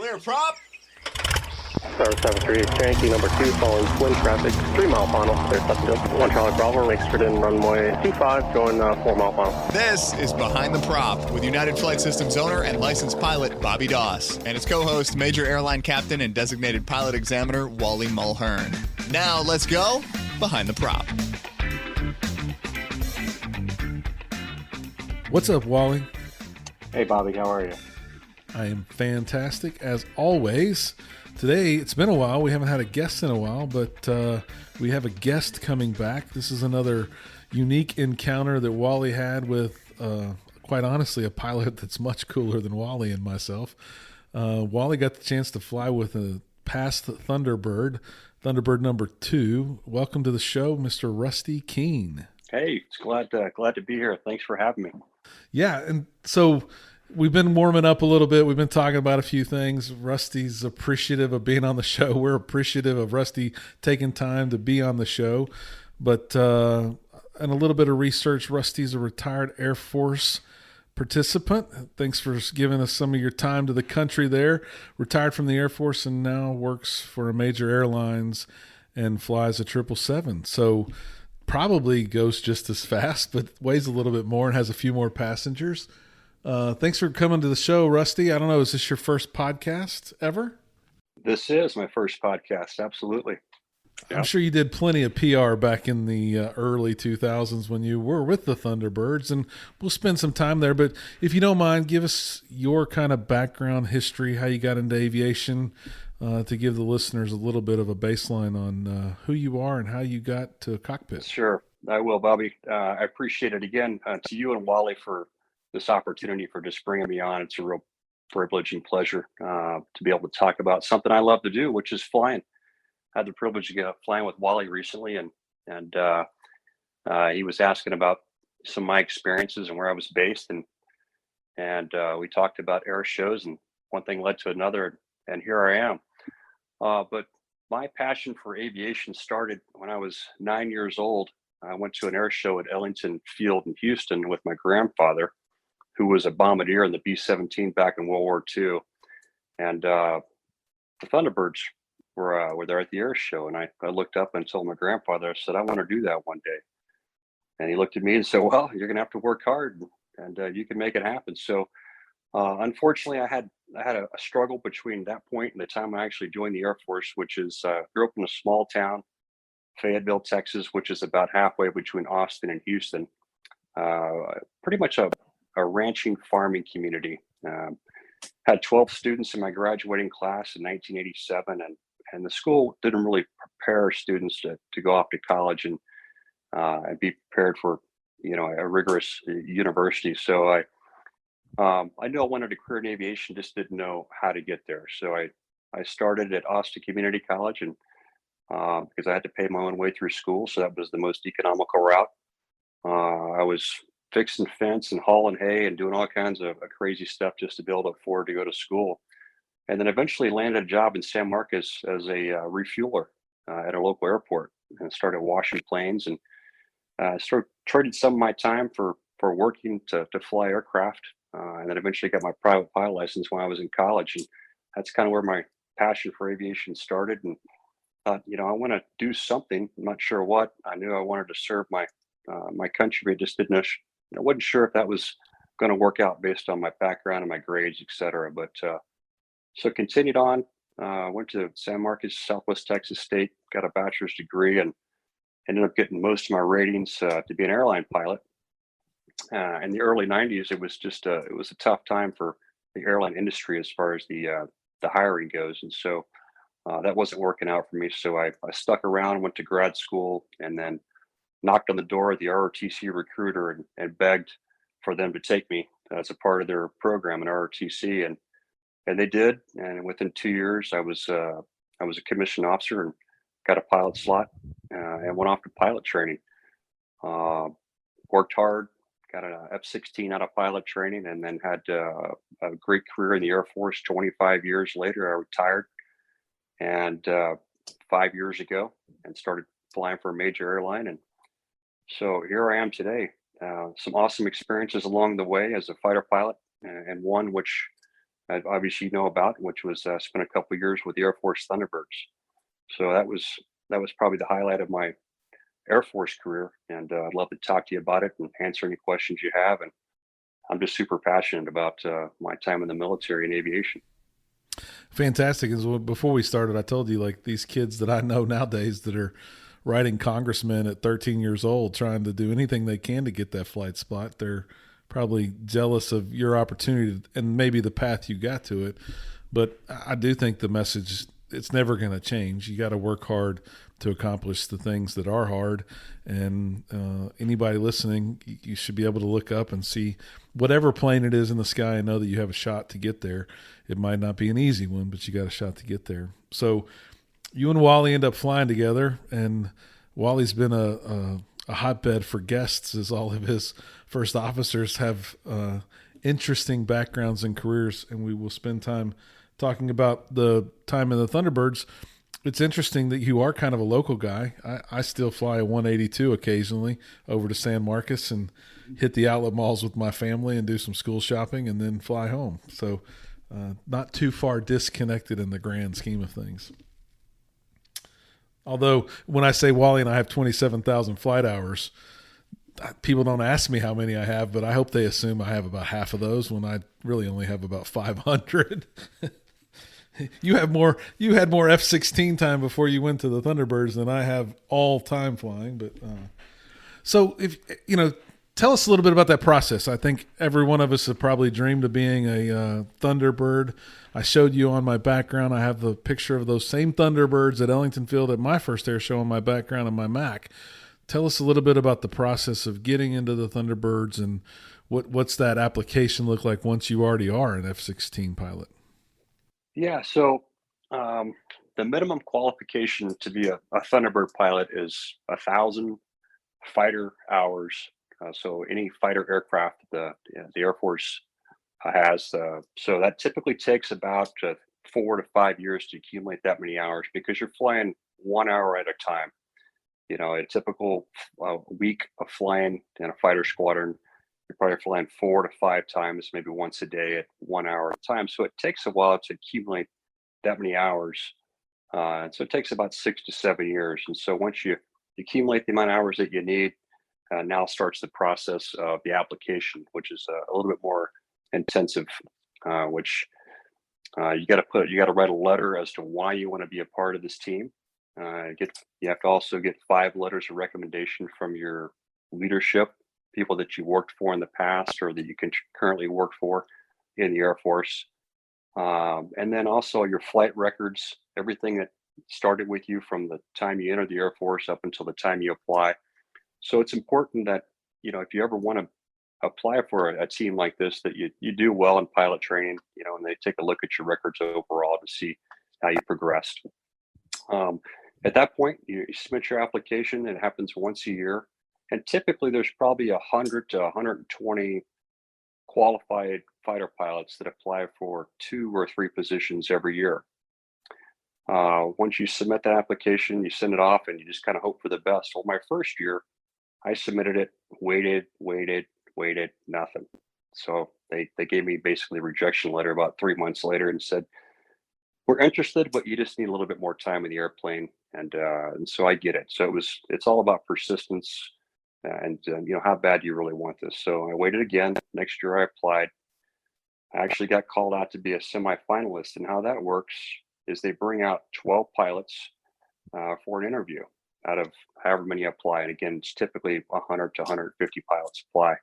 Clear prop. Star 73, Yankee number 2, following twin traffic, 3 mile final, clear Pleasantville. 1 Charlie Bravo, extra in runway 25, going 4 mile final. This is Behind the Prop with United Flight Systems owner and licensed pilot Bobby Doss and his co-host, Major Airline Captain and designated pilot examiner Wally Mulhern. Now let's go Behind the Prop. What's up, Wally? Hey, Bobby, how are you? I am fantastic, as always. Today, it's been a while. We haven't had a guest in a while, but we have a guest coming back. This is another unique encounter that Wally had with, quite honestly, a pilot that's much cooler than Wally and myself. Wally got the chance to fly with a past Thunderbird number 2. Welcome to the show, Mr. Rusty Keene. Hey, it's glad to be here. Thanks for having me. Yeah, and so we've been warming up a little bit. We've been talking about a few things. Rusty's appreciative of being on the show. We're appreciative of Rusty taking time to be on the show. But in a little bit of research, Rusty's a retired Air Force participant. Thanks for giving us some of your time to the country there. Retired from the Air Force and now works for a major airlines and flies a 777. So probably goes just as fast, but weighs a little bit more and has a few more passengers. Thanks for coming to the show, Rusty. I don't know, is this your first podcast ever? This is my first podcast, absolutely. Yeah. I'm sure you did plenty of PR back in the early 2000s when you were with the Thunderbirds, and we'll spend some time there. But if you don't mind, give us your kind of background history, how you got into aviation, to give the listeners a little bit of a baseline on who you are and how you got to a cockpit. Sure, I will, Bobby. I appreciate it again to you and Wally for this opportunity for just bringing me on. It's a real privilege and pleasure to be able to talk about something I love to do, which is flying. I had the privilege to get flying with Wally recently, and he was asking about some of my experiences and where I was based, and we talked about air shows, and one thing led to another, and here I am. But my passion for aviation started when I was 9 years old. I went to an air show at Ellington Field in Houston with my grandfather, who was a bombardier in the B-17 back in World War II. And the Thunderbirds were there at the air show. And I looked up and told my grandfather, I said, I want to do that one day. And he looked at me and said, well, you're going to have to work hard and you can make it happen. So unfortunately, I had a struggle between that point and the time I actually joined the Air Force, which is grew up in a small town, Fayetteville, Texas, which is about halfway between Austin and Houston. Pretty much a ranching farming community. Had 12 students in my graduating class in 1987, and the school didn't really prepare students to go off to college and be prepared for a rigorous university. So I knew I wanted a career in aviation, just didn't know how to get there. So I started at Austin Community College, and because I had to pay my own way through school, so that was the most economical route. I was fixing fence and hauling hay and doing all kinds of crazy stuff just to be able to afford to go to school. And then eventually landed a job in San Marcos as a refueler at a local airport, and started washing planes, and traded some of my time for working to fly aircraft. And then eventually got my private pilot license when I was in college. And that's kind of where my passion for aviation started. And thought, I want to do something. I'm not sure what. I knew I wanted to serve my country. I just didn't know. I wasn't sure if that was going to work out based on my background and my grades, et cetera. But so continued on, went to San Marcos, Southwest Texas State, got a bachelor's degree, and ended up getting most of my ratings to be an airline pilot. In the early 90s, it was a tough time for the airline industry as far as the hiring goes. And so that wasn't working out for me. So I stuck around, went to grad school, and then knocked on the door of the ROTC recruiter and begged for them to take me as a part of their program in ROTC, and they did. And within 2 years, I was a commissioned officer and got a pilot slot and went off to pilot training. Worked hard, got an F-16 out of pilot training, and then had a great career in the Air Force. 25 years later, I retired, and 5 years ago, and started flying for a major airline. And so here I am today. Some awesome experiences along the way as a fighter pilot, and one which obviously know about, which was spent a couple years with the Air Force Thunderbirds. So that was probably the highlight of my Air Force career, and I'd love to talk to you about it and answer any questions you have. And I'm just super passionate about my time in the military and aviation. Fantastic. And before we started, I told you, like, these kids that I know nowadays that are writing congressmen at 13 years old, trying to do anything they can to get that flight spot. They're probably jealous of your opportunity and maybe the path you got to it. But I do think the message, it's never going to change. You got to work hard to accomplish the things that are hard. And anybody listening, you should be able to look up and see whatever plane it is in the sky and know that you have a shot to get there. It might not be an easy one, but you got a shot to get there. So you and Wally end up flying together, and Wally's been a hotbed for guests, as all of his first officers have interesting backgrounds and careers, and we will spend time talking about the time in the Thunderbirds. It's interesting that you are kind of a local guy. I still fly a 182 occasionally over to San Marcos and hit the outlet malls with my family and do some school shopping and then fly home. So not too far disconnected in the grand scheme of things. Although when I say Wally and I have 27,000 flight hours, people don't ask me how many I have, but I hope they assume I have about half of those when I really only have about 500. You had more F-16 time before you went to the Thunderbirds than I have all time flying. But so if tell us a little bit about that process. I think every one of us have probably dreamed of being a Thunderbird. I showed you on my background. I have the picture of those same Thunderbirds at Ellington Field at my first air show on my background on my Mac. Tell us a little bit about the process of getting into the Thunderbirds and what's that application look like once you already are an F-16 pilot? Yeah, so the minimum qualification to be a Thunderbird pilot is 1,000 fighter hours. So any fighter aircraft the Air Force has. So that typically takes about 4 to 5 years to accumulate that many hours because you're flying 1 hour at a time. A typical week of flying in a fighter squadron, you're probably flying 4 to 5 times, maybe once a day at 1 hour at a time. So it takes a while to accumulate that many hours. And so it takes about 6 to 7 years. And so once you accumulate the amount of hours that you need, now starts the process of the application, which is a little bit more intensive, which you got to write a letter as to why you want to be a part of this team. You have to also get 5 letters of recommendation from your leadership, people that you worked for in the past or that you can currently work for in the Air Force. And then also your flight records, everything that started with you from the time you entered the Air Force up until the time you apply. So it's important that, if you ever want to apply for a team like this, that you do well in pilot training, and they take a look at your records overall to see how you progressed. At that point, you submit your application. It happens once a year. And typically there's probably 100 to 120 qualified fighter pilots that apply for 2 or 3 positions every year. Once you submit that application, you send it off and you just kind of hope for the best. Well, my first year, I submitted it, waited, nothing. So they gave me basically a rejection letter about 3 months later and said, "We're interested, but you just need a little bit more time in the airplane." And so I get it. So it's all about persistence and how bad you really want this. So I waited again. Next year I applied. I actually got called out to be a semifinalist. And how that works is they bring out 12 pilots for an interview out of however many apply. And again, it's typically 100 to 150 pilots apply.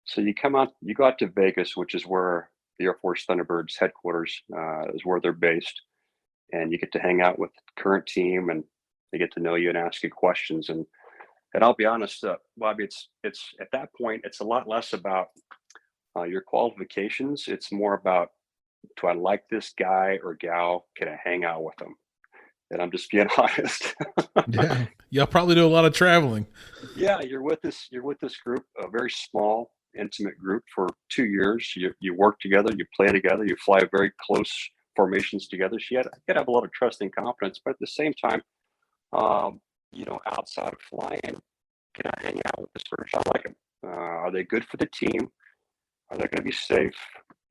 So you go out to Vegas, which is where the Air Force Thunderbirds headquarters is where they're based. And you get to hang out with the current team and they get to know you and ask you questions. And I'll be honest, Bobby, it's at that point, it's a lot less about your qualifications. It's more about, do I like this guy or gal? Can I hang out with them? And I'm just being honest. Yeah, y'all probably do a lot of traveling. Yeah, you're with this group, a very small, intimate group for 2 years. You work together, you play together, you fly very close formations together. So you got to have a lot of trust and confidence, but at the same time, outside of flying, can I hang out with this person? I like them. Are they good for the team? Are they going to be safe?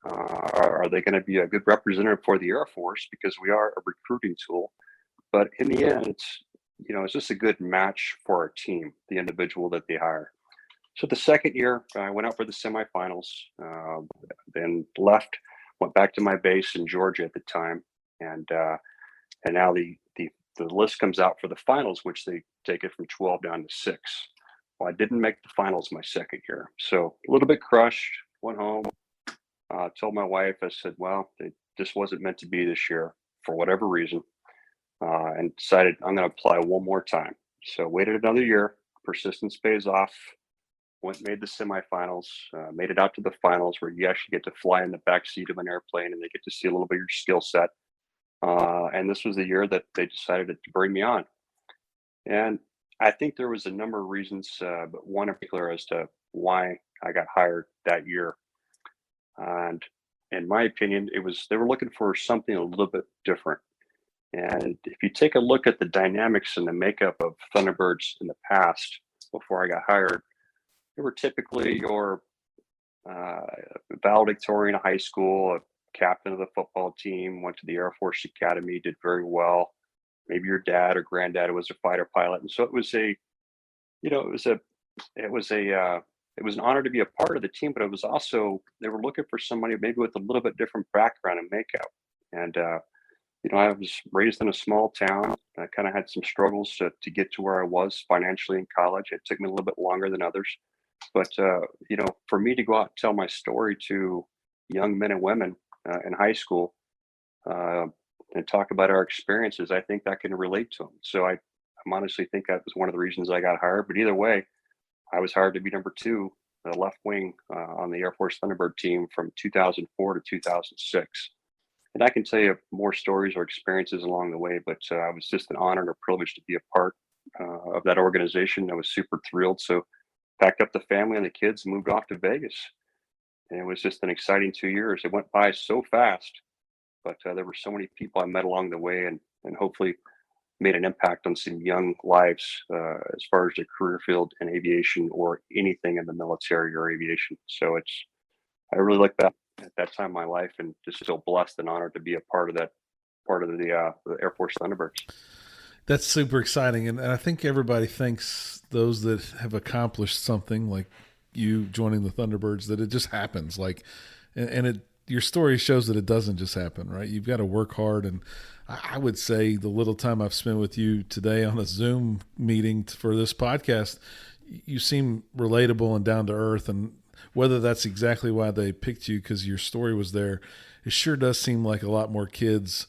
Are they going to be a good representative for the Air Force, because we are a recruiting tool? But in the end, it's just a good match for our team, the individual that they hire. So the second year, I went out for the semifinals, then left, went back to my base in Georgia at the time, and now the list comes out for the finals, which they take it from 12 down to 6. Well, I didn't make the finals my second year, so a little bit crushed. Went home, told my wife, I said, well, it just wasn't meant to be this year for whatever reason, and decided I'm going to apply one more time. So waited another year. Persistence pays off. Made the semifinals, made it out to the finals, where you actually get to fly in the back seat of an airplane and they get to see a little bit of your skill set. And this was the year that they decided to bring me on. And I think there was a number of reasons, but one in particular as to why I got hired that year. And in my opinion, they were looking for something a little bit different. And if you take a look at the dynamics and the makeup of Thunderbirds in the past, before I got hired, they were typically your valedictorian of high school, a captain of the football team, went to the Air Force Academy, did very well. Maybe your dad or granddad was a fighter pilot, and so it was an honor to be a part of the team. But it was also, they were looking for somebody maybe with a little bit different background and makeup. And I was raised in a small town. I kind of had some struggles to get to where I was financially in college. It took me a little bit longer than others. But, for me to go out and tell my story to young men and women in high school and talk about our experiences, I think that can relate to them. So I honestly think that was one of the reasons I got hired. But either way, I was hired to be number 2, the left wing on the Air Force Thunderbird team from 2004 to 2006. And I can tell you more stories or experiences along the way, but it was just an honor and a privilege to be a part of that organization. I was super thrilled. So packed up the family and the kids and moved off to Vegas. And it was just an exciting 2 years. It went by so fast, but there were so many people I met along the way, and hopefully made an impact on some young lives as far as their career field in aviation or anything in the military or aviation. So I really look back at that time in my life and just feel blessed and honored to be a part of the Air Force Thunderbirds. That's super exciting. And I think everybody thinks, those that have accomplished something like you joining the Thunderbirds, that it just happens. Your story shows that it doesn't just happen, right? You've got to work hard. And I would say the little time I've spent with you today on a Zoom meeting for this podcast, you seem relatable and down to earth. And whether that's exactly why they picked you because your story was there, it sure does seem like a lot more kids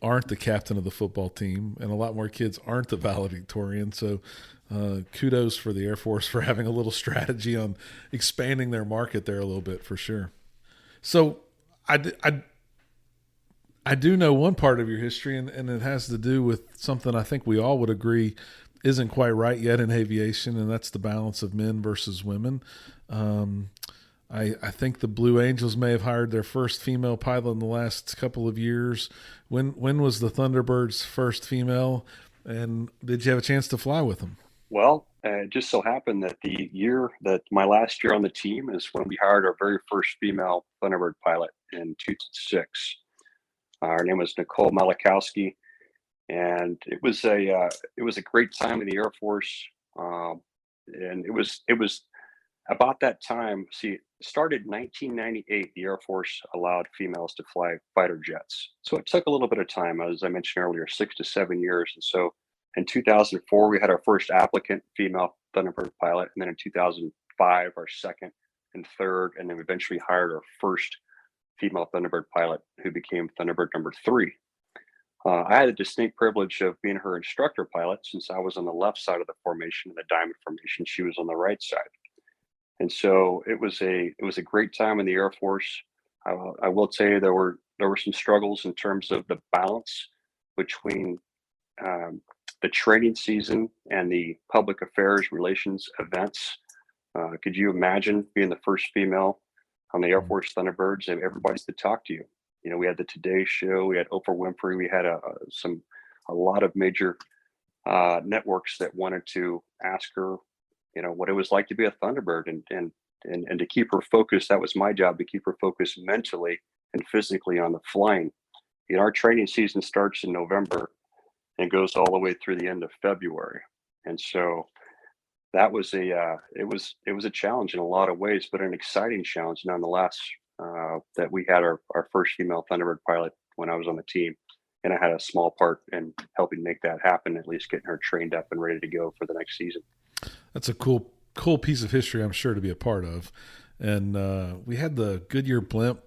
aren't the captain of the football team, and a lot more kids aren't the valedictorian. So kudos for the Air Force for having a little strategy on expanding their market there a little bit, for sure. So I do know one part of your history, and it has to do with something I think we all would agree isn't quite right yet in aviation, and that's the balance of men versus women. I think the Blue Angels may have hired their first female pilot in the last couple of years. When was the Thunderbirds' first female, and did you have a chance to fly with them? Well, it just so happened that my last year on the team is when we hired our very first female Thunderbird pilot in 2006. Her name was Nicole Malachowski, and it was a great time in the Air Force, and it was about that time. See, it started in 1998. The Air Force allowed females to fly fighter jets, so it took a little bit of time, as I mentioned earlier, 6 to 7 years. And so in 2004, we had our first applicant female Thunderbird pilot, and then in 2005, our second and third, and then we eventually hired our first female Thunderbird pilot, who became Thunderbird number 3. I had the distinct privilege of being her instructor pilot, since I was on the left side of the formation, in the diamond formation. She was on the right side. And so it was a great time in the Air Force. I will tell you, there were some struggles in terms of the balance between the training season and the public affairs relations events. Could you imagine being the first female on the Air Force Thunderbirds and everybody's to talk to you? You know, we had the Today Show, we had Oprah Winfrey, we had a lot of major networks that wanted to ask her, you know, what it was like to be a Thunderbird, and and to keep her focused. That was my job, to keep her focused mentally and physically on the flying. Our training season starts in November and goes all the way through the end of February. And so that was it was a challenge in a lot of ways, but an exciting challenge nonetheless. That we had our first female Thunderbird pilot when I was on the team, and I had a small part in helping make that happen, at least getting her trained up and ready to go for the next season. That's a cool piece of history, I'm sure, to be a part of. And we had the Goodyear blimp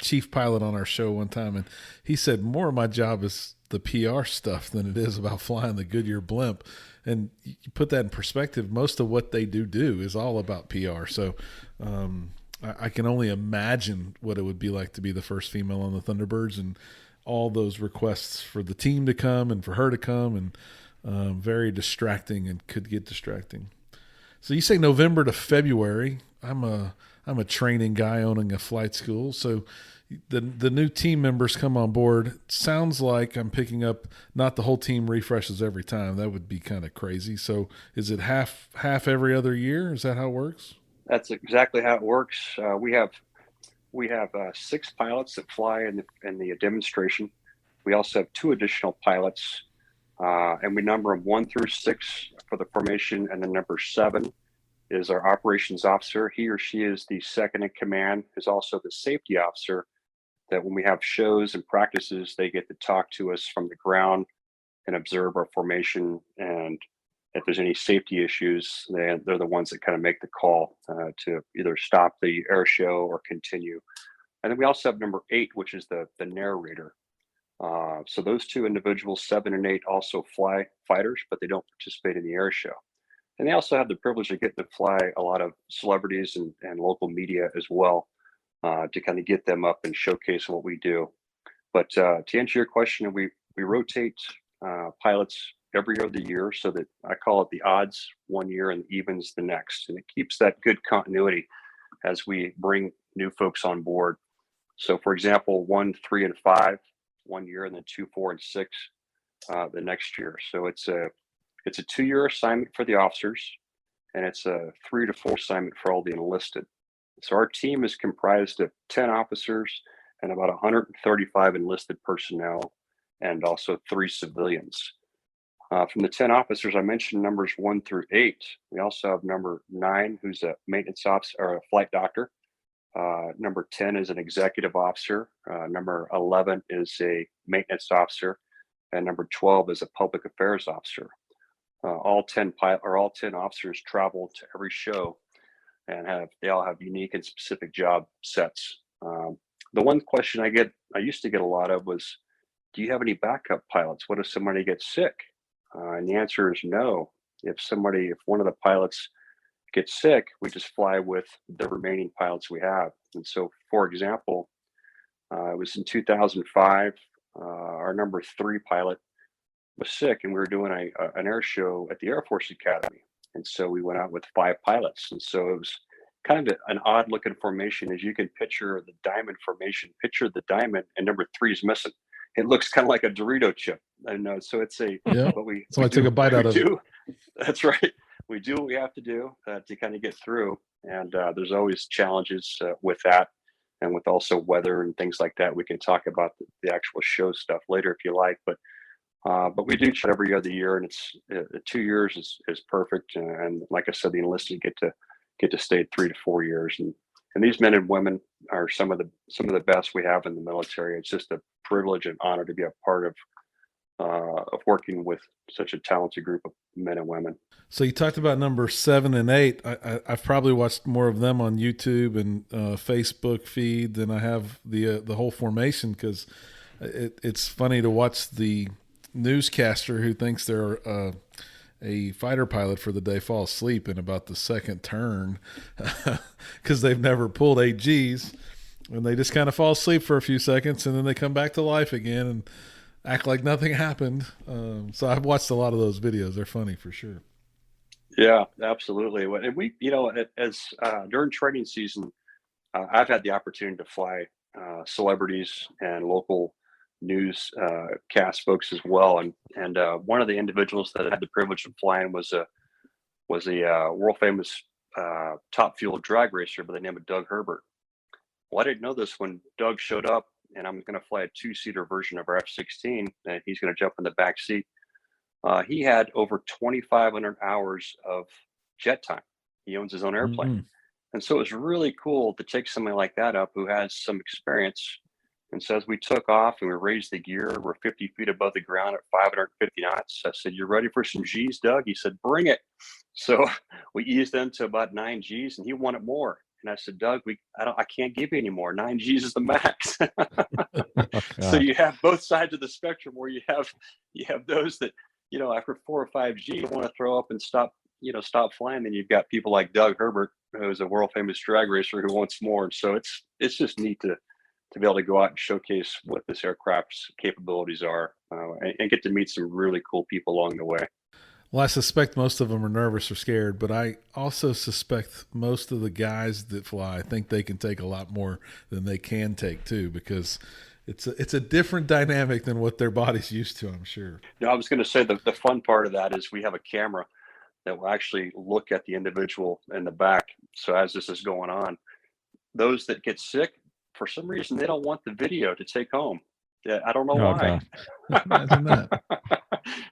chief pilot on our show one time, and he said more of my job is the PR stuff than it is about flying the Goodyear blimp. And you put that in perspective, most of what they do is all about PR. So I can only imagine what it would be like to be the first female on the Thunderbirds, and all those requests for the team to come and for her to come, and very distracting, and could get distracting. So you say November to February. I'm a training guy owning a flight school. So the new team members come on board. Sounds like I'm picking up, not the whole team refreshes every time. That would be kind of crazy. So is it half every other year? Is that how it works? That's exactly how it works. We have 6 pilots that fly in the demonstration. We also have 2 additional pilots, and we number them 1 through 6 for the formation, and then number 7 is our operations officer. He or she is the second in command, is also the safety officer, that when we have shows and practices, they get to talk to us from the ground and observe our formation. And if there's any safety issues, they're the ones that kind of make the call to either stop the air show or continue. And then we also have number 8, which is the narrator. So those 2 individuals, 7 and 8, also fly fighters, but they don't participate in the air show. And they also have the privilege of getting to fly a lot of celebrities and local media as well, to kind of get them up and showcase what we do. But to answer your question, we rotate pilots every other year, so that I call it the odds one year and evens the next. And it keeps that good continuity as we bring new folks on board. So for example, 1, 3, and 5 one year, and then 2, 4, and 6 the next year. So it's a 2-year assignment for the officers, and it's a 3 to 4 assignment for all the enlisted. So our team is comprised of 10 officers and about 135 enlisted personnel, and also 3 civilians. From the 10 officers, I mentioned numbers 1 through 8. We also have number 9, who's a maintenance officer or a flight doctor. Number 10 is an executive officer. Number 11 is a maintenance officer, and number 12 is a public affairs officer. All 10 officers travel to every show, and they all have unique and specific job sets. The one question I used to get a lot of was, do you have any backup pilots? What if somebody gets sick? And the answer is no. If one of the pilots gets sick, we just fly with the remaining pilots we have. And so, for example, it was in 2005, our number 3 pilot was sick, and we were doing an air show at the Air Force Academy. And so we went out with 5 pilots. And so it was kind of an odd looking formation. As you can picture the diamond formation, picture the diamond, and number 3 is missing. It looks kind of like a Dorito chip. And so it's so I took a bite out of it. That's right. We do what we have to do to kind of get through. And there's always challenges with that, and with also weather and things like that. We can talk about the actual show stuff later if you like, but we do it every other year, and it's 2 years is perfect. And like I said, the enlisted get to stay 3 to 4 years, and these men and women are some of the best we have in the military. It's just a privilege and honor to be a part of working with such a talented group of men and women. So you talked about number 7 and 8. I've probably watched more of them on YouTube and Facebook feed than I have the whole formation, because it's funny to watch the newscaster who thinks they're a fighter pilot for the day fall asleep in about the second turn because they've never pulled 8Gs, and they just kind of fall asleep for a few seconds, and then they come back to life again and act like nothing happened. So I've watched a lot of those videos. They're funny for sure. Yeah, absolutely. And we, as during training season, I've had the opportunity to fly celebrities and local news cast folks as well. And one of the individuals that I had the privilege of flying was a world famous top fuel drag racer by the name of Doug Herbert. Well, I didn't know this when Doug showed up, and I'm going to fly a 2-seater version of our F-16, and he's going to jump in the back seat. He had over 2,500 hours of jet time. He owns his own airplane. Mm-hmm. And so it was really cool to take somebody like that up who has some experience. And so as we took off and we raised the gear, we're 50 feet above the ground at 550 knots. I said, "You ready for some G's, Doug?" He said, "Bring it." So we eased into about 9 G's, and he wanted more. And I said, "Doug, I can't give you any more. 9 G's is the max." So you have both sides of the spectrum where you have those that, after 4 or 5 G, want to throw up and stop flying. Then you've got people like Doug Herbert, who's a world famous drag racer, who wants more. And so it's just neat to be able to go out and showcase what this aircraft's capabilities are, and get to meet some really cool people along the way. Well, I suspect most of them are nervous or scared, but I also suspect most of the guys that fly think they can take a lot more than they can take too, because it's a different dynamic than what their body's used to, I'm sure. I was going to say the fun part of that is we have a camera that will actually look at the individual in the back. So as this is going on, those that get sick, for some reason, they don't want the video to take home. Yeah, I don't know why. Imagine that.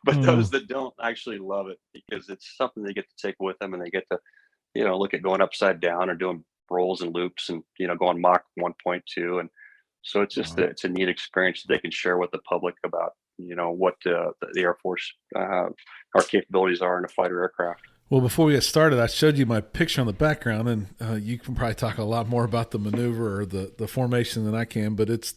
But those that don't actually love it, because it's something they get to take with them, and they get to, look at going upside down or doing rolls and loops, and going Mach 1.2, and so it's just it's a neat experience that they can share with the public about what the Air Force, our capabilities are in a fighter aircraft. Well, before we get started, I showed you my picture on the background, and you can probably talk a lot more about the maneuver or the formation than I can, but it's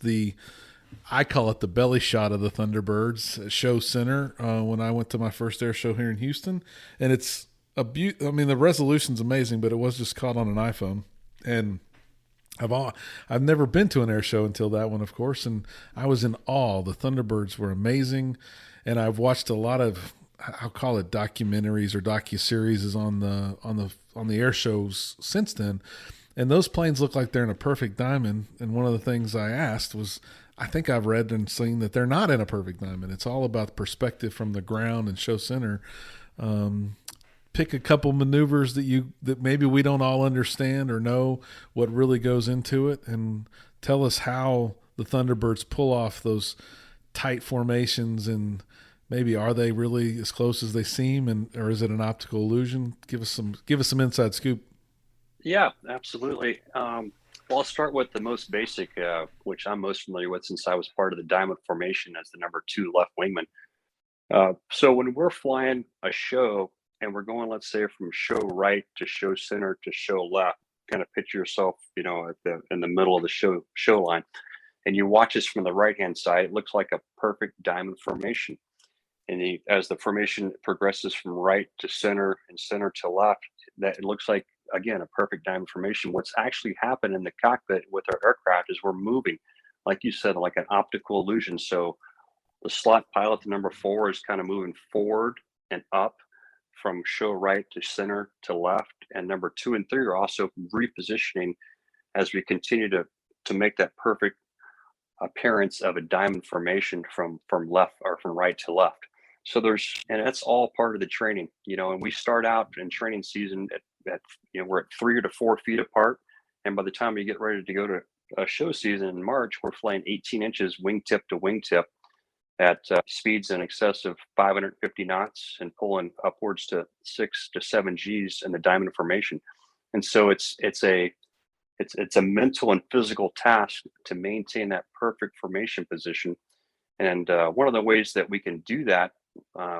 I call it the belly shot of the Thunderbirds at Show Center when I went to my first air show here in Houston. And it's I mean, the resolution's amazing, but it was just caught on an iPhone. And I've never been to an air show until that one, of course, and I was in awe. The Thunderbirds were amazing, and I've watched a lot of, I'll call it documentaries or docuseries on the air shows since then. And those planes look like they're in a perfect diamond. And one of the things I asked was, I think I've read and seen that they're not in a perfect diamond. It's all about perspective from the ground and Show Center. Pick a couple maneuvers that maybe we don't all understand or know what really goes into it, and tell us how the Thunderbirds pull off those tight formations, and maybe are they really as close as they seem, or is it an optical illusion? Give us some inside scoop. Yeah, absolutely. Well, I'll start with the most basic, which I'm most familiar with since I was part of the diamond formation as the number 2 left wingman. So when we're flying a show and we're going, let's say, from show right to show center to show left, kind of picture yourself, in the middle of the show line, and you watch this from the right-hand side, it looks like a perfect diamond formation. And as the formation progresses from right to center and center to left, that it looks like, again, a perfect diamond formation. What's actually happened in the cockpit with our aircraft is we're moving, like you said, like an optical illusion. So the slot pilot, the number 4, is kind of moving forward and up from show right to center to left. And number 2 and 3 are also repositioning as we continue to make that perfect appearance of a diamond formation from left or from right to left. So and that's all part of the training, and we start out in training season at we're at 3 to 4 feet apart. And by the time we get ready to go to a show season in March, we're flying 18 inches wingtip to wingtip at speeds in excess of 550 knots and pulling upwards to 6 to 7 G's in the diamond formation. And so it's a mental and physical task to maintain that perfect formation position. And one of the ways that we can do that,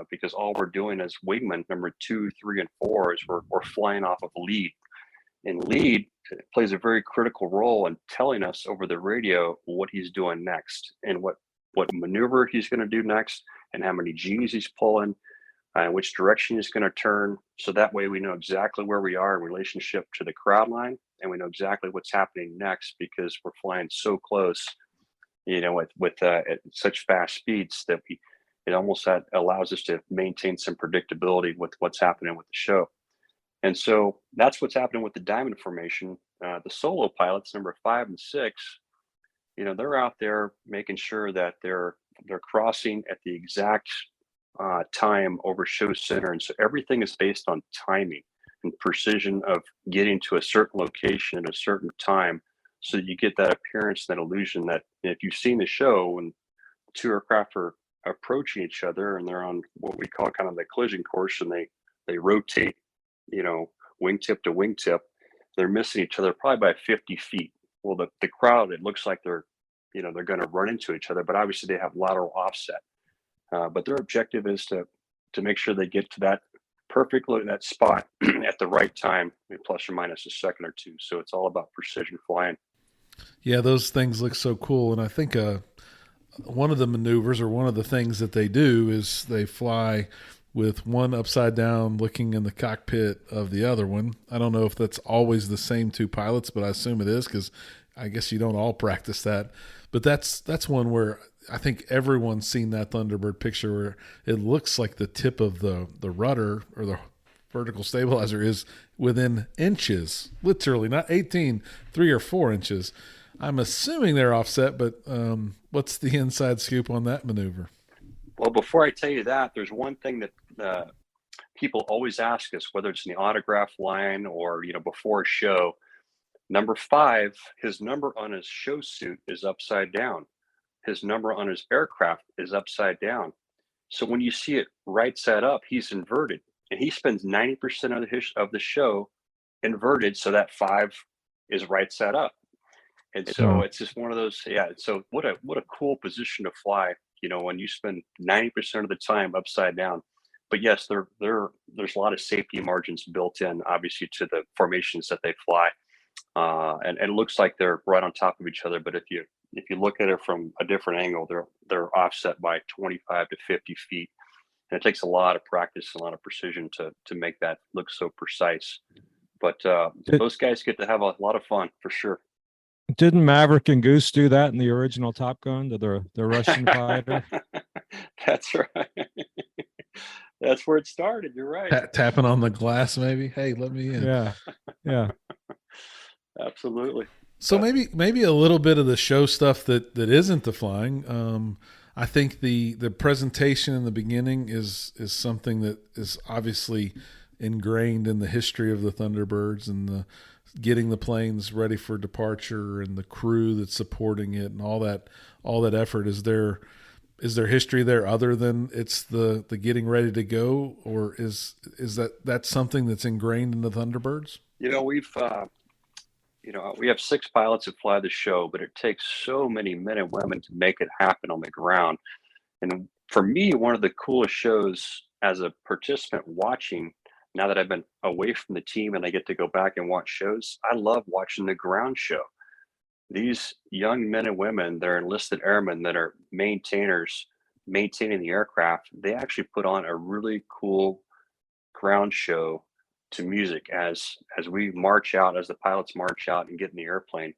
because all we're doing as wingman number 2, 3, and 4 is we're flying off of lead. And lead plays a very critical role in telling us over the radio what he's doing next, and what maneuver he's going to do next, and how many G's he's pulling, and which direction he's going to turn. So that way we know exactly where we are in relationship to the crowd line, and we know exactly what's happening next, because we're flying so close, with at such fast speeds that it almost allows us to maintain some predictability with what's happening with the show. And so that's what's happening with the diamond formation. The solo pilots, number 5 and 6, they're out there making sure that they're crossing at the exact time over show center. And so everything is based on timing. and precision of getting to a certain location at a certain time, so that you get that appearance, that illusion that if you've seen the show and two aircraft are approaching each other and they're on what we call kind of the collision course, and they rotate, wingtip to wingtip, they're missing each other probably by 50 feet. Well, the crowd, it looks like they're going to run into each other, but obviously they have lateral offset. But their objective is to make sure they get to that perfectly that spot at the right time, plus or minus a second or two. So it's all about precision flying. Yeah, those things look so cool. And I think one of the maneuvers, or one of the things that they do, is they fly with one upside down looking in the cockpit of the other one. I don't know if that's always the same two pilots, but I assume it is, because I guess you don't all practice that. But that's one where I think everyone's seen that Thunderbird picture where it looks like the tip of the rudder or the vertical stabilizer is within inches, literally, not 18, 3 or 4 inches. I'm assuming they're offset, but what's the inside scoop on that maneuver? Well, before I tell you that, there's one thing that people always ask us, whether it's in the autograph line or before a show. Number 5, his number on his show suit is upside down. His number on his aircraft is upside down. So when you see it right side up, he's inverted, and he spends 90% of the show inverted, so that 5 is right side up. And so it's just one of those. Yeah. So what a cool position to fly. When you spend 90% of the time upside down. But yes, there's a lot of safety margins built in, obviously, to the formations that they fly. And it looks like they're right on top of each other, but if you look at it from a different angle, they're offset by 25 to 50 feet, and it takes a lot of practice and a lot of precision to make that look so precise. But those guys get to have a lot of fun for sure. Didn't Maverick and Goose do that in the original Top Gun to the Russian fighter? That's right. That's where it started. You're right. Tapping on the glass, maybe. Hey, let me in. Yeah. Absolutely. So maybe a little bit of the show stuff that isn't the flying. I think the presentation in the beginning is something that is obviously ingrained in the history of the Thunderbirds, and the getting the planes ready for departure and the crew that's supporting it and all that effort. Is there history there other than it's the getting ready to go, or is that something that's ingrained in the Thunderbirds? We have 6 pilots that fly the show, but it takes so many men and women to make it happen on the ground. And for me, one of the coolest shows as a participant watching, now that I've been away from the team and I get to go back and watch shows, I love watching the ground show. These young men and women, they're enlisted airmen that are maintainers, maintaining the aircraft. They actually put on a really cool ground show to music as we march out, as the pilots march out and get in the airplane,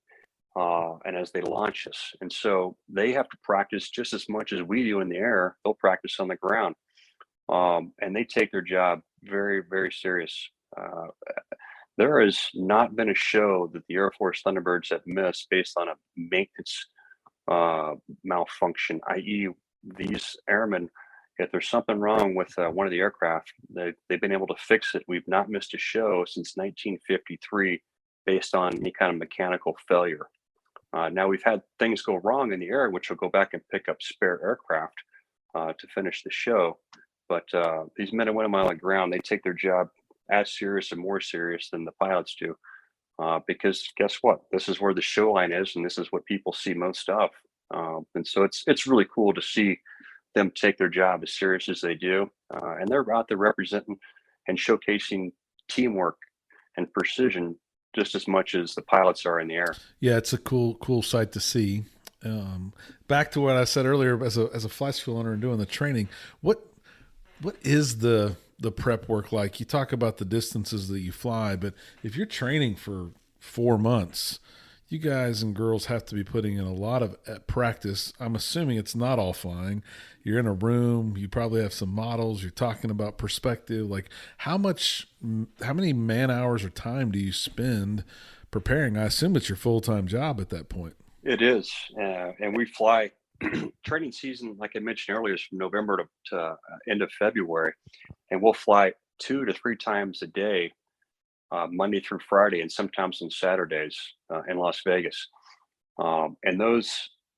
and as they launch us. And so they have to practice just as much as we do in the air. They'll practice on the ground, and they take their job very, very serious. There has not been a show that the Air Force Thunderbirds have missed based on a maintenance malfunction, i.e. these airmen, if there's something wrong with one of the aircraft, they've been able to fix it. We've not missed a show since 1953 based on any kind of mechanical failure. Now we've had things go wrong in the air, which will go back and pick up spare aircraft to finish the show. But these men and women on the ground, they take their job as serious and more serious than the pilots do. Because guess what? This is where the show line is, and this is what people see most of. And so it's really cool to see them take their job as serious as they do. And they're out there representing and showcasing teamwork and precision just as much as the pilots are in the air. Yeah, it's a cool sight to see. Back to what I said earlier, as a flight school owner and doing the training, what is the prep work like? You talk about the distances that you fly, but if you're training for 4 months, you guys and girls have to be putting in a lot of practice. I'm assuming it's not all flying. You're in a room. You probably have some models. You're talking about perspective. Like how many man hours or time do you spend preparing? I assume it's your full-time job at that point. It is. And we fly training season, like I mentioned earlier, is from November to end of February. And we'll fly 2 to 3 times a day Monday through Friday, and sometimes on Saturdays in Las Vegas. And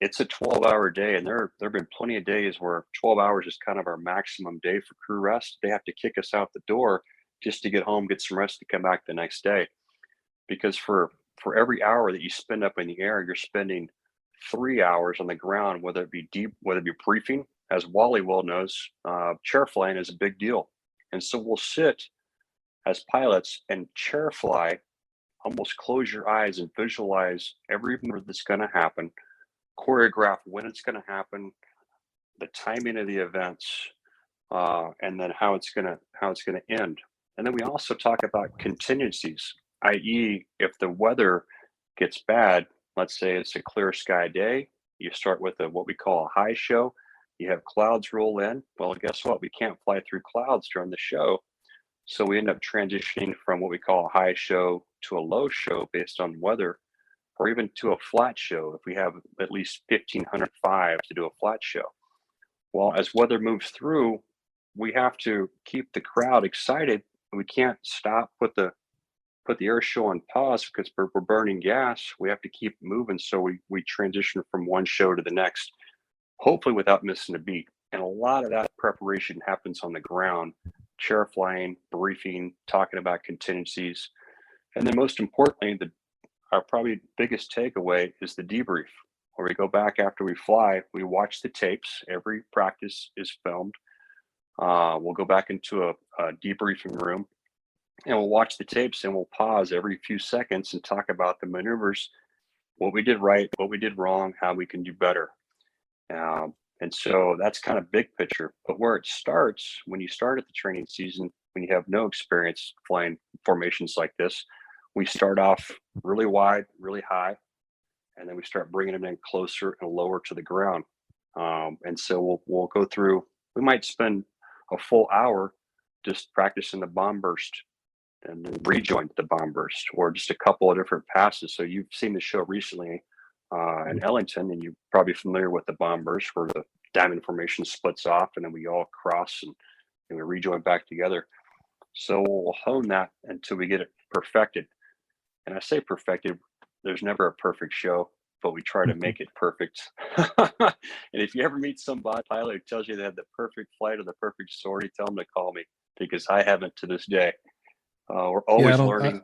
it's a 12-hour day, and there have been plenty of days where 12 hours is kind of our maximum day for crew rest. They have to kick us out the door just to get home, get some rest, to come back the next day. Because for every hour that you spend up in the air, you're spending 3 hours on the ground, whether it be briefing. As Wally well knows, chair flying is a big deal. And so we'll sit as pilots and chair fly, almost close your eyes and visualize every move that's going to happen, choreograph when it's going to happen, the timing of the events, and then how it's going to end. And then we also talk about contingencies, i.e., if the weather gets bad, let's say it's a clear sky day, you start with what we call a high show. You have clouds roll in. Well, guess what? We can't fly through clouds during the show. So we end up transitioning from what we call a high show to a low show based on weather, or even to a flat show if we have at least 1,505 to do a flat show. Well, as weather moves through, we have to keep the crowd excited. We can't stop, put the air show on pause because we're burning gas. We have to keep moving. So we transition from one show to the next, hopefully without missing a beat. And a lot of that preparation happens on the ground, chair flying, briefing, talking about contingencies. And then most importantly, our probably biggest takeaway is the debrief, where we go back after we fly, we watch the tapes. Every practice is filmed. We'll go back into a debriefing room, and we'll watch the tapes, and we'll pause every few seconds and talk about the maneuvers, what we did right, what we did wrong, how we can do better. And so that's kind of big picture. But where it starts, when you start at the training season, when you have no experience flying formations like this, we start off really wide, really high, and then we start bringing them in closer and lower to the ground. And so we'll go through, we might spend a full hour just practicing the bomb burst and then rejoin the bomb burst, or just a couple of different passes. So you've seen the show recently in Ellington, and you're probably familiar with the bomb burst, where the diamond formation splits off and then we all cross and we rejoin back together. So we'll hone that until we get it perfected. And I say perfected, there's never a perfect show, but we try to make it perfect. And if you ever meet somebody pilot who tells you they had the perfect flight or the perfect sortie, tell them to call me, because I haven't to this day. We're always learning.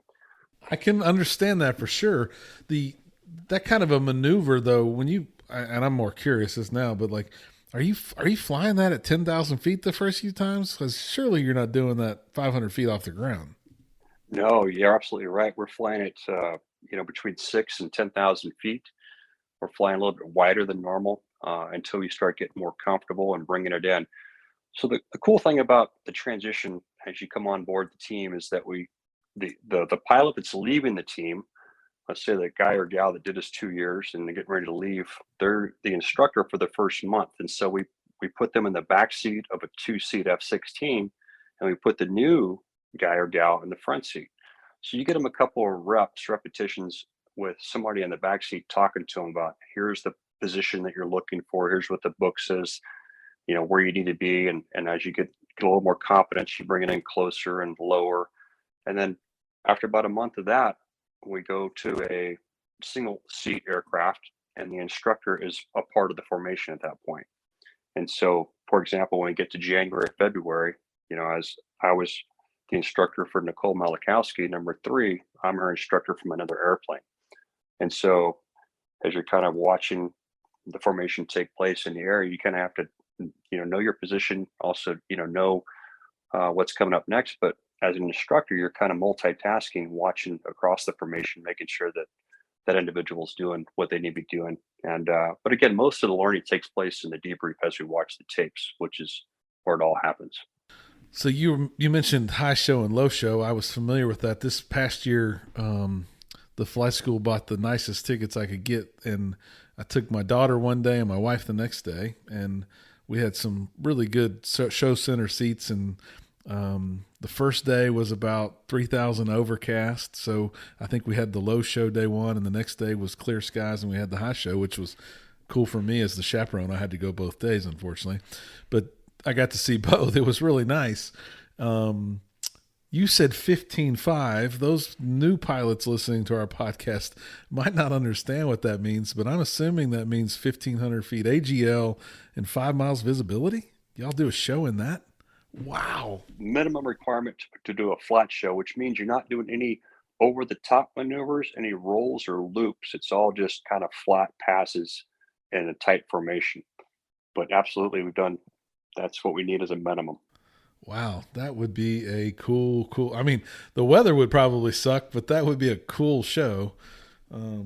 I can understand that for sure. That kind of a maneuver, though, when and I'm more curious as now, but like, are you flying that at 10,000 feet the first few times? Because surely you're not doing that 500 feet off the ground. No, you're absolutely right. We're flying it, between 6,000 and 10,000 feet. We're flying a little bit wider than normal until we start getting more comfortable and bringing it in. So the cool thing about the transition as you come on board the team is that the pilot that's leaving the team, let's say the guy or gal that did us 2 years and they're getting ready to leave, they're the instructor for the first month. And so we put them in the back seat of a 2-seat F-16, and we put the new guy or gal in the front seat. So you get them a couple of repetitions with somebody in the back seat talking to them about, here's the position that you're looking for, here's what the book says, where you need to be. And as you get a little more confidence, you bring it in closer and lower. And then after about a month of that, we go to a single seat aircraft, and the instructor is a part of the formation at that point. And so, for example, when we get to January, February, as I was the instructor for Nicole Malachowski, number 3, I'm her instructor from another airplane. And so as you're kind of watching the formation take place in the air, you kind of have to, know your position, also, know what's coming up next. But as an instructor, you're kind of multitasking, watching across the formation, making sure that that individual's doing what they need to be doing. And but again, most of the learning takes place in the debrief as we watch the tapes, which is where it all happens. So you mentioned high show and low show. I was familiar with that. This past year, the flight school bought the nicest tickets I could get, and I took my daughter one day and my wife the next day, and we had some really good show center seats. And the first day was about 3,000 overcast, so I think we had the low show day one, and the next day was clear skies, and we had the high show, which was cool for me as the chaperone. I had to go both days, unfortunately, but I got to see both. It was really nice. You said 15.5. Those new pilots listening to our podcast might not understand what that means, but I'm assuming that means 1,500 feet AGL and 5 miles visibility. Y'all do a show in that? Wow. Minimum requirement to do a flat show, which means you're not doing any over the top maneuvers, any rolls or loops. It's all just kind of flat passes in a tight formation. But absolutely, that's what we need as a minimum. Wow, that would be a cool. I mean, the weather would probably suck, but that would be a cool show.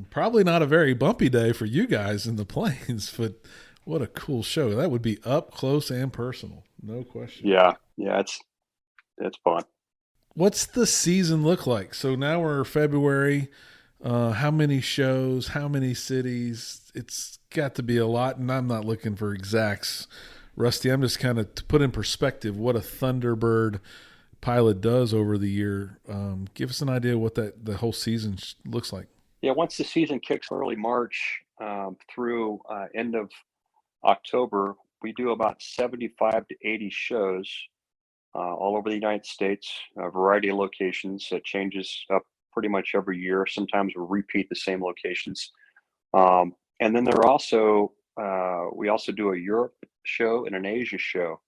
Probably not a very bumpy day for you guys in the plains, but what a cool show. That would be up close and personal. No question. Yeah, it's fun. What's the season look like? So now we're February. How many shows? How many cities? It's got to be a lot, and I'm not looking for exacts. Rusty, I'm just kind of to put in perspective what a Thunderbird pilot does over the year. Give us an idea what the whole season looks like. Yeah, once the season kicks early March through end of October, we do about 75 to 80 shows all over the United States, a variety of locations. It changes up pretty much every year. Sometimes we'll repeat the same locations. And then we also do a Europe show and an Asia show.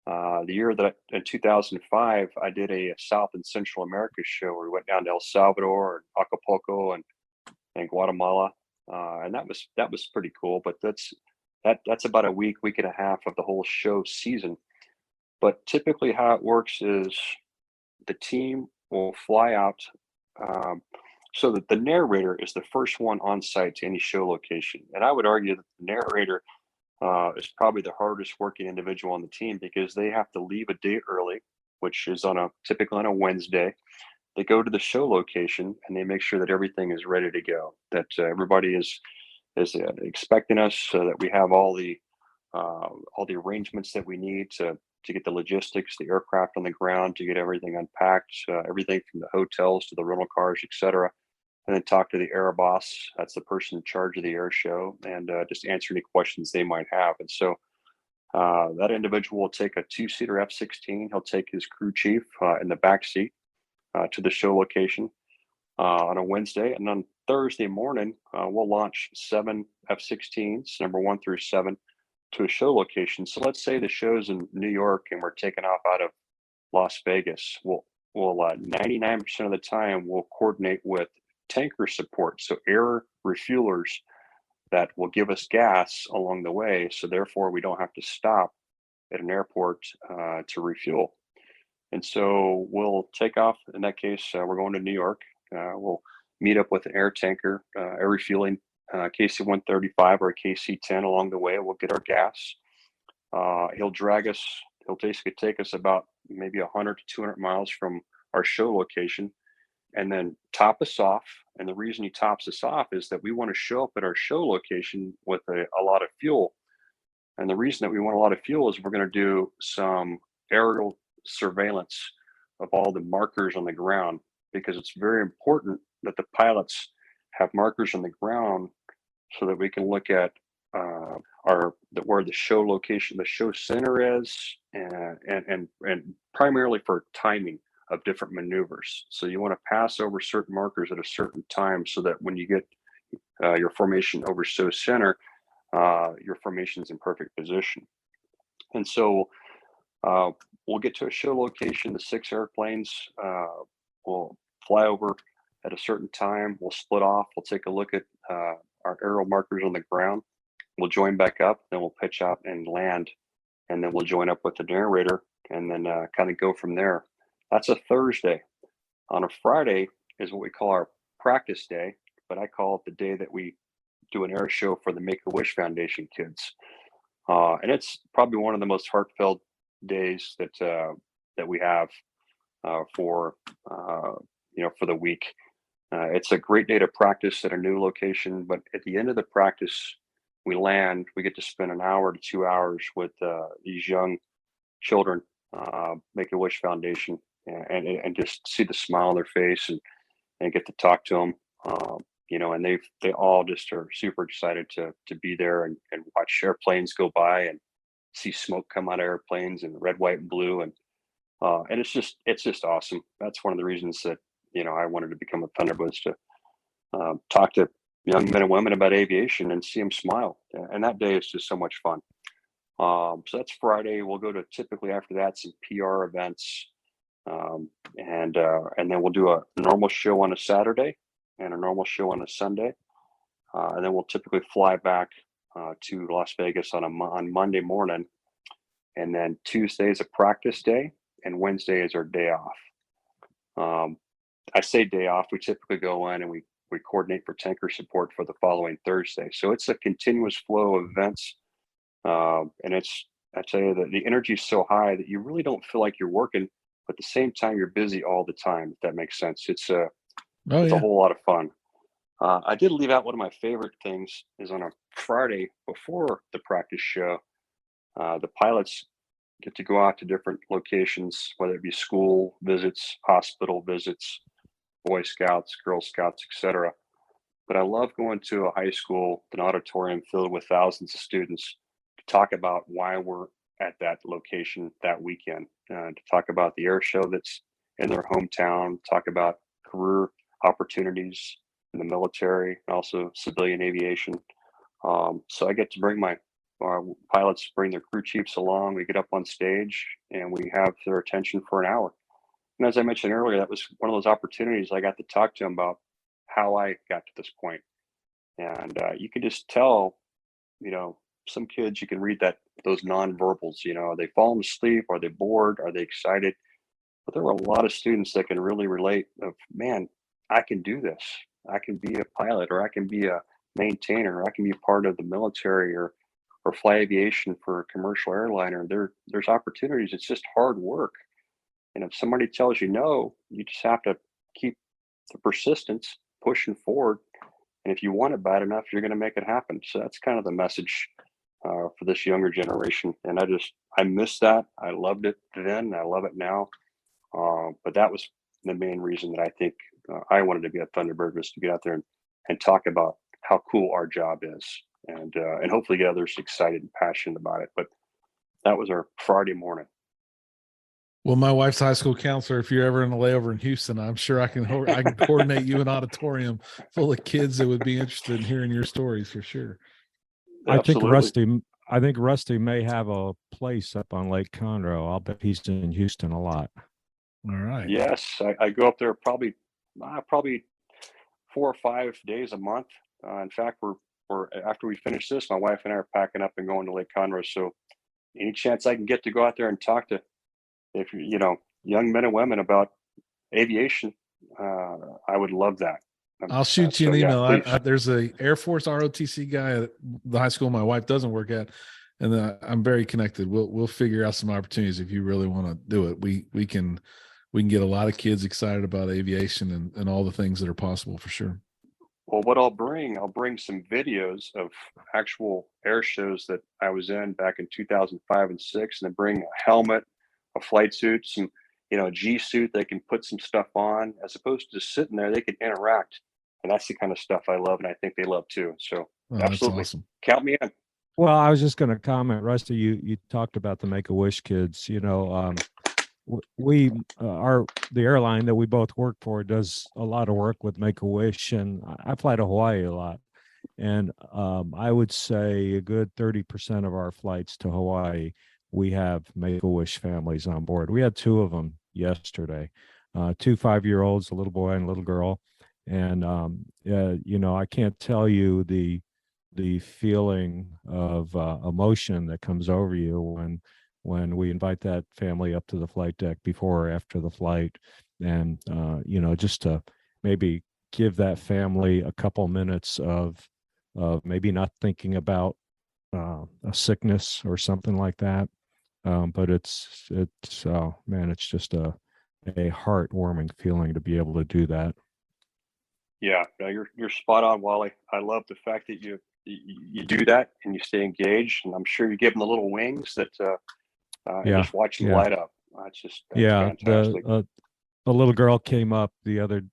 The year that in 2005, I did a South and Central America show where we went down to El Salvador and Acapulco and Guatemala, and that was pretty cool. But that's about a week and a half of the whole show season. But typically, how it works is the team will fly out. So that the narrator is the first one on site to any show location. And I would argue that the narrator is probably the hardest working individual on the team because they have to leave a day early, which is typically on a Wednesday. They go to the show location and they make sure that everything is ready to go, that everybody is expecting us, so that we have all the arrangements that we need to get the logistics, the aircraft on the ground, to get everything unpacked, everything from the hotels to the rental cars, etc. And then talk to the air boss. That's the person in charge of the air show, and just answer any questions they might have. And so that individual will take a 2-seater F-16. He'll take his crew chief in the back seat to the show location on a Wednesday. And on Thursday morning, we'll launch 7 F-16s, number 1 through 7, to a show location. So let's say the show's in New York and we're taking off out of Las Vegas. We'll 99% of the time we'll coordinate with tanker support, so air refuelers that will give us gas along the way, so therefore we don't have to stop at an airport to refuel. And so we'll take off. In that case, we're going to New York. We'll meet up with an air tanker, air refueling, KC-135 or a KC-10 along the way. We'll get our gas. He'll basically take us about maybe 100 to 200 miles from our show location and then top us off. And the reason he tops us off is that we want to show up at our show location with a lot of fuel. And the reason that we want a lot of fuel is we're going to do some aerial surveillance of all the markers on the ground, because it's very important that the pilots have markers on the ground so that we can look at where the show location, the show center is, and primarily for timing of different maneuvers. So you want to pass over certain markers at a certain time so that when you get your formation over show center, your formation is in perfect position. And so we'll get to a show location. The 6 airplanes will fly over at a certain time. We'll split off. We'll take a look at our aerial markers on the ground. We'll join back up. Then we'll pitch out and land. And then we'll join up with the narrator and then kind of go from there. That's a Thursday. On a Friday is what we call our practice day, but I call it the day that we do an air show for the Make-A-Wish Foundation kids. And it's probably one of the most heartfelt days that we have for the week. It's a great day to practice at a new location, but at the end of the practice, we get to spend an hour to 2 hours with these young children, Make-A-Wish Foundation, and just see the smile on their face and get to talk to them. And they all just are super excited to be there and watch airplanes go by and see smoke come out of airplanes and red, white, and blue. And And it's just awesome. That's one of the reasons that, I wanted to become a Thunderbird, was to talk to young men and women about aviation and see them smile. And that day is just so much fun. So that's Friday. We'll go to, typically after that, some PR events, and then we'll do a normal show on a Saturday and a normal show on a Sunday, and then we'll typically fly back to Las Vegas on Monday morning, and then Tuesday is a practice day, and Wednesday is our day off. I say day off. We typically go in and we coordinate for tanker support for the following Thursday. So it's a continuous flow of events. And I tell you that the energy is so high that you really don't feel like you're working, but at the same time, you're busy all the time, if that makes sense. It's a whole lot of fun. I did leave out one of my favorite things is on a Friday before the practice show, the pilots get to go out to different locations, whether it be school visits, hospital visits, Boy Scouts, Girl Scouts, etc. But I love going to a high school, an auditorium filled with thousands of students, to talk about why we're at that location that weekend, to talk about the air show that's in their hometown, talk about career opportunities in the military, and also civilian aviation. So I get to bring our pilots bring their crew chiefs along. We get up on stage and we have their attention for an hour. And as I mentioned earlier, that was one of those opportunities I got to talk to them about how I got to this point. And you can just tell, some kids, you can read those nonverbals, are they falling asleep? Are they bored? Are they excited? But there were a lot of students that can really relate of, man, I can do this. I can be a pilot, or I can be a maintainer, or I can be part of the military, or fly aviation for a commercial airliner. There's opportunities. It's just hard work. And if somebody tells you no, you just have to keep the persistence pushing forward. And if you want it bad enough, you're going to make it happen. So that's kind of the message for this younger generation. And I miss that. I loved it then. I love it now. But that was the main reason that I think I wanted to be a Thunderbird, was to get out there and talk about how cool our job is, and hopefully get others excited and passionate about it. But that was our Friday morning. Well, my wife's high school counselor, if you're ever in a layover in Houston, I'm sure I can coordinate you an auditorium full of kids that would be interested in hearing your stories for sure. Absolutely. I think Rusty may have a place up on Lake Conroe. I'll bet he's in Houston a lot. All right. Yes, I go up there probably 4 or 5 days a month. In fact, we're after we finish this, my wife and I are packing up and going to Lake Conroe. So any chance I can get to go out there and talk to, young men and women about aviation, I would love that. I'll shoot you an email. There's a Air Force ROTC guy at the high school my wife doesn't work at, and I'm very connected. We'll figure out some opportunities if you really want to do it. We can get a lot of kids excited about aviation and all the things that are possible for sure. Well, what I'll bring some videos of actual air shows that I was in back in 2005 and 6, and then bring a helmet, a flight suit, some, a G suit. They can put some stuff on, as opposed to just sitting there. They can interact, and that's the kind of stuff I love, and I think they love too. So absolutely, awesome. Count me in. Well, I was just going to comment, Rusty. You talked about the Make-A-Wish kids. The airline that we both work for does a lot of work with Make-A-Wish, and I fly to Hawaii a lot. And I would say a good 30% of our flights to Hawaii, we have Make-A-Wish families on board. We had 2 of them yesterday, 2 5-year-olds, a little boy and a little girl. And, I can't tell you the feeling of emotion that comes over you when we invite that family up to the flight deck before or after the flight, and just to maybe give that family a couple minutes of maybe not thinking about a sickness or something like that, but it's just a heartwarming feeling to be able to do that. Yeah, no, you're spot on, Wally. I love the fact that you do that and you stay engaged, and I'm sure you give them the little wings that just watch them light up. That's fantastic. A little girl came up yesterday,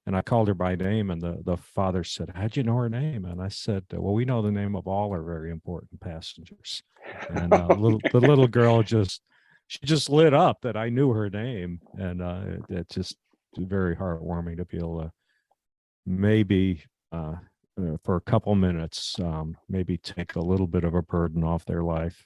and I called her by name, and the father said, "How'd you know her name?" And I said, "Well, we know the name of all our very important passengers." And the little girl she just lit up that I knew her name, and it just very heartwarming to be able to maybe for a couple minutes maybe take a little bit of a burden off their life.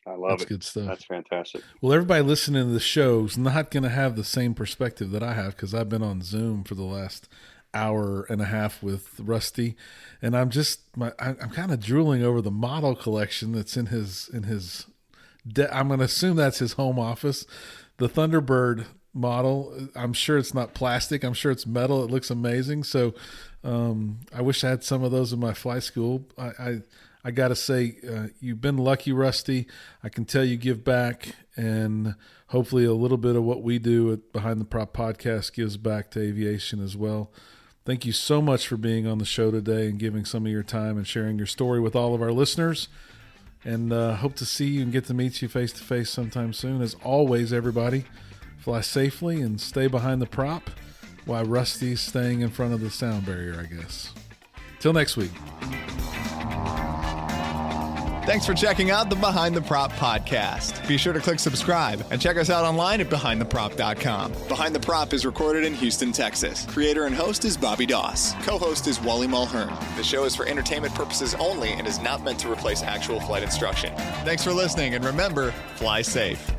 I love That's it. good stuff. That's fantastic. Well, everybody listening to the show's not going to have the same perspective that I have, because I've been on Zoom for the last hour and a half with Rusty, and I'm kind of drooling over the model collection that's in his I'm going to assume that's his home office. The Thunderbird model, I'm sure it's not plastic. I'm sure it's metal. It looks amazing. So I wish I had some of those in my flight school. I got to say, you've been lucky, Rusty. I can tell you give back, and hopefully a little bit of what we do at Behind the Prop podcast gives back to aviation as well. Thank you so much for being on the show today and giving some of your time and sharing your story with all of our listeners. And hope to see you and get to meet you face to face sometime soon. As always, everybody, fly safely and stay behind the prop while Rusty's staying in front of the sound barrier, I guess. Till next week. Thanks for checking out the Behind the Prop podcast. Be sure to click subscribe and check us out online at BehindTheProp.com. Behind the Prop is recorded in Houston, Texas. Creator and host is Bobby Doss. Co-host is Wally Mulhern. The show is for entertainment purposes only and is not meant to replace actual flight instruction. Thanks for listening, and remember, fly safe.